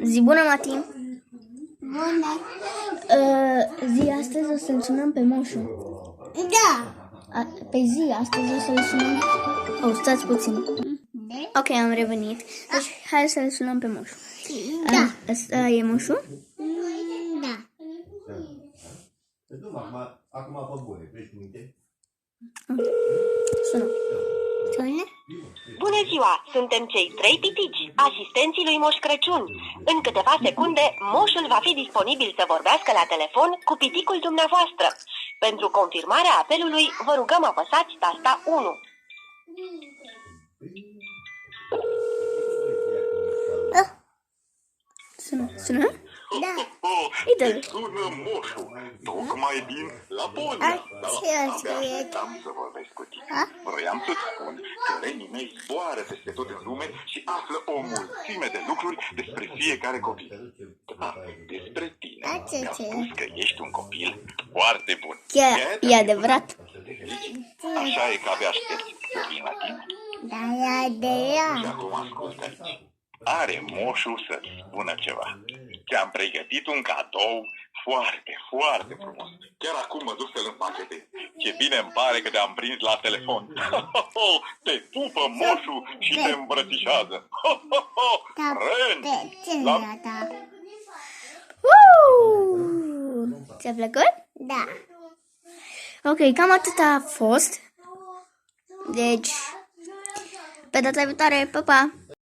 Zi bună, Mati! Bună! Zi, astăzi o să-l sunăm pe moșu. Da! Pe zi, astăzi o să-l sunăm... stați puțin. Ok, am revenit. Deci, hai să-l sunăm pe moșu. Da! Asta e moșu? Da! Acum pe bune, vești minte? Sună. Sună? Bună ziua! Suntem cei 3 pitici, asistenții lui Moș Crăciun. În câteva secunde, moșul va fi disponibil să vorbească la telefon cu piticul dumneavoastră. Pentru confirmarea apelului, vă rugăm apăsați tasta 1. Sună? Da! Uite-l. Sună moșul, tocmai din Laponia. Am să vorbesc cu tine. Vroiam să spun că renii mei zboară peste tot în lume și află o mulțime de lucruri despre fiecare copil. Despre tine. Mi-au spus că ești un copil foarte bun. Chiar, e adevărat. Așa e că abia aștept să vin la tine. Da, e de ea! Și acum ascultă aici. Are moșul să-ți spună ceva. Ți-am pregătit un cadou foarte, foarte frumos. Chiar acum mă duc să-l împachetez. Ce bine îmi pare că te-am prins la telefon. Te pupă moșul și te îmbrățișează. Da, Ren! pe ținea ta! Ți-a plăcut? Da! Ok, cam atât a fost. Deci, pe data viitoare, pa, pa!